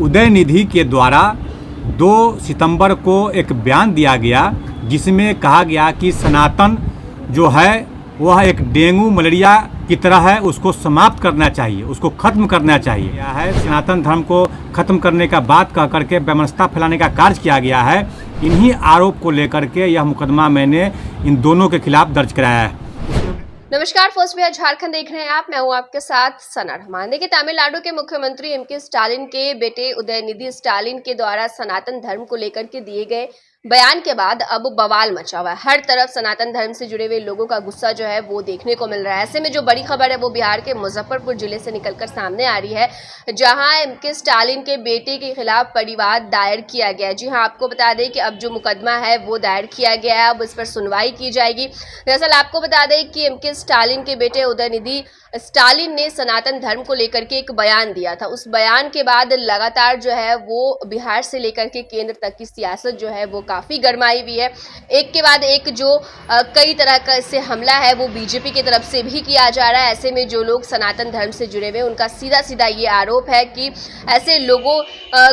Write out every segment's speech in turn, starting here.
उदयनिधि के द्वारा 2 सितंबर को एक बयान दिया गया जिसमें कहा गया कि सनातन जो है वह एक डेंगू मलेरिया की तरह है, उसको समाप्त करना चाहिए, उसको खत्म करना चाहिए। यह है सनातन धर्म को खत्म करने का बात कह करके वैमनस्यता फैलाने का कार्य किया गया है। इन्हीं आरोप को लेकर के यह मुकदमा मैंने इन दोनों के खिलाफ दर्ज कराया है। नमस्कार, फर्स्ट बिहार झारखंड देख रहे हैं आप। मैं हूं आपके साथ सना रहमान। देखिए, तमिलनाडु के मुख्यमंत्री एमके स्टालिन के बेटे उदयनिधि स्टालिन के द्वारा सनातन धर्म को लेकर के दिए गए बयान के बाद अब बवाल मचा हुआ है। हर तरफ सनातन धर्म से जुड़े हुए लोगों का गुस्सा जो है वो देखने को मिल रहा है। ऐसे में जो बड़ी खबर है वो बिहार के मुजफ्फरपुर जिले से निकलकर सामने आ रही है, जहां एमके स्टालिन के बेटे के खिलाफ परिवाद दायर किया गया है। जी हां, आपको बता दें कि अब जो मुकदमा है वो दायर किया गया है, अब इस पर सुनवाई की जाएगी। दरअसल आपको बता दें कि एमके स्टालिन के बेटे उदयनिधि स्टालिन ने सनातन धर्म को लेकर के एक बयान दिया था। उस बयान के बाद लगातार जो है वो बिहार से लेकर के केंद्र तक की सियासत जो है वो काफी गरमाई हुई है। एक के बाद एक जो कई तरह का इससे हमला है वो बीजेपी की तरफ से भी किया जा रहा है। ऐसे में जो लोग सनातन धर्म से जुड़े हुए उनका सीधा सीधा ये आरोप है कि ऐसे लोगों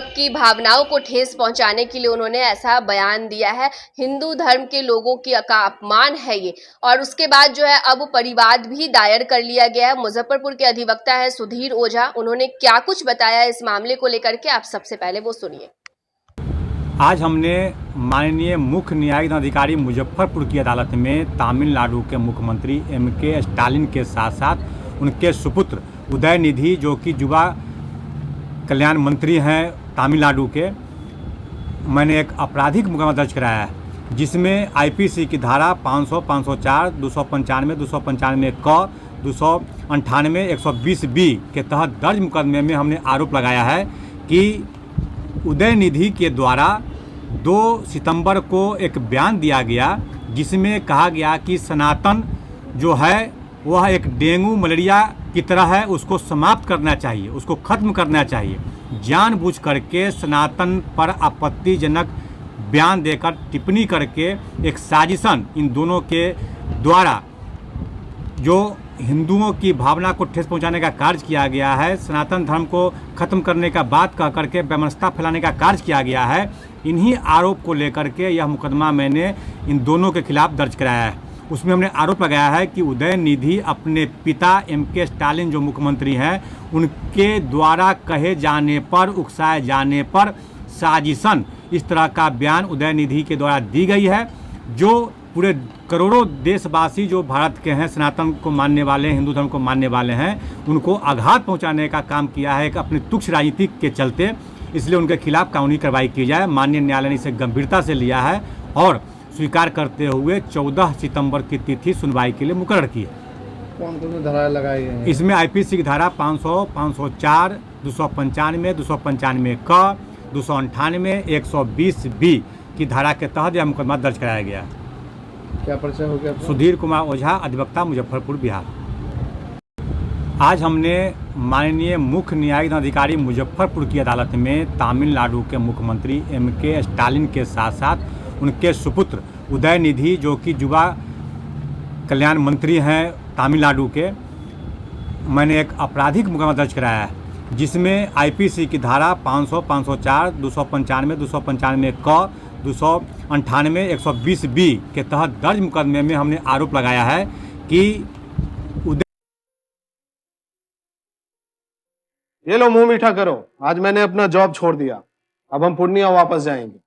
की भावनाओं को ठेस पहुंचाने के लिए उन्होंने ऐसा बयान दिया है। हिंदू धर्म के लोगों का अपमान है ये। और उसके बाद जो है अब परिवाद भी दायर कर लिया गया है। मुजफ्फरपुर के अधिवक्ता है सुधीर ओझा, उन्होंने क्या कुछ बताया इस मामले को लेकर के, आप सबसे पहले वो सुनिए। आज हमने माननीय मुख्य न्यायिक अधिकारी मुजफ्फरपुर की अदालत में तमिलनाडु के मुख्यमंत्री एमके स्टालिन के साथ साथ उनके सुपुत्र उदयनिधि जो कि युवा कल्याण मंत्री हैं तमिलनाडु के, मैंने एक आपराधिक मुकदमा दर्ज कराया है जिसमें आईपीसी की धारा 500, 504, 295, 295 क, 298, 120 बी के तहत दर्ज मुकदमे में हमने आरोप लगाया है कि उदयनिधि के द्वारा 2 सितंबर को एक बयान दिया गया जिसमें कहा गया कि सनातन जो है वह एक डेंगू मलेरिया की तरह है, उसको समाप्त करना चाहिए, उसको खत्म करना चाहिए। जानबूझ करके सनातन पर आपत्तिजनक बयान देकर टिप्पणी करके एक साजिशन इन दोनों के द्वारा जो हिंदुओं की भावना को ठेस पहुंचाने का कार्य किया गया है, सनातन धर्म को खत्म करने का बात कह करके वैमनस्यता फैलाने का कार्य किया गया है। इन्हीं आरोप को लेकर के यह मुकदमा मैंने इन दोनों के खिलाफ दर्ज कराया है। उसमें हमने आरोप लगाया है कि उदयनिधि अपने पिता एमके स्टालिन जो मुख्यमंत्री हैं उनके द्वारा कहे जाने पर, उकसाए जाने पर साजिशन इस तरह का बयान उदयनिधि के द्वारा दी गई है, जो पूरे करोड़ों देशवासी जो भारत के हैं, सनातन को मानने वाले, हिंदू धर्म को मानने वाले हैं, उनको आघात पहुंचाने का काम किया है अपनी तुच्छ राजनीति के चलते। इसलिए उनके खिलाफ कानूनी कार्रवाई की जाए। माननीय न्यायालय ने इसे गंभीरता से लिया है और स्वीकार करते हुए 14 सितंबर की तिथि सुनवाई के लिए मुकर्रर की है। कौन कौन सी धाराएं लगाई हैं? इसमें आईपीसी की धारा 500, 504, 295, 295 क, 298, 120 बी की धारा के तहत यह मुकदमा दर्ज कराया गया है। क्या परिचय हो गया? सुधीर कुमार ओझा, अधिवक्ता, मुजफ्फरपुर, बिहार। आज हमने माननीय मुख्य न्यायिक अधिकारी मुजफ्फरपुर की अदालत में तमिलनाडु के मुख्यमंत्री एमके स्टालिन के साथ साथ उनके सुपुत्र उदयनिधि जो कि युवा कल्याण मंत्री हैं तमिलनाडु के, मैंने एक आपराधिक मुकदमा दर्ज कराया है जिसमें आईपीसी की धारा 500, 504, 295, 295 क, 298, 120 बी के तहत दर्ज मुकदमे में हमने आरोप लगाया है कि ये लो, मुंह मीठा करो। आज मैंने अपना जॉब छोड़ दिया, अब हम पूर्णिया वापस जाएंगे।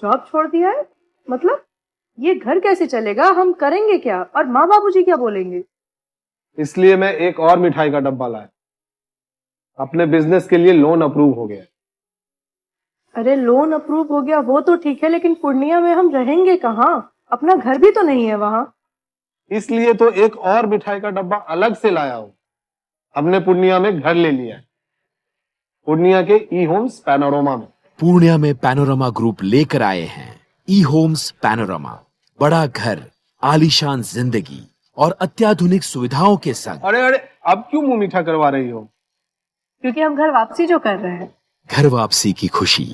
जॉब छोड़ दिया है? मतलब ये घर कैसे चलेगा? हम करेंगे क्या? और माँ बाबूजी क्या बोलेंगे? इसलिए मैं एक और मिठाई का डब्बा लाया। अपने बिजनेस के लिए लोन अप्रूव हो गया। अरे लोन अप्रूव हो गया वो तो ठीक है, लेकिन पूर्णिया में हम रहेंगे कहाँ? अपना घर भी तो नहीं है वहाँ। इसलिए तो एक और मिठाई का डब्बा अलग से लाया हूँ। हमने पूर्णिया में घर ले लिया है, पूर्णिया के ई होम्स पैनोरमा में। पूर्णिया में पैनोरमा ग्रुप लेकर आए हैं ई होम्स पैनोरमा। बड़ा घर, आलीशान जिंदगी और अत्याधुनिक सुविधाओं के संग। अरे अब क्यों मुंह मीठा करवा रही हो? क्योंकि हम घर वापसी जो कर रहे हैं। घर वापसी की खुशी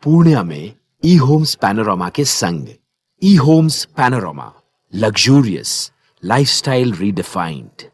पूर्णिया में ई होम्स पैनोरमा के संग। E homes panorama, luxurious lifestyle redefined.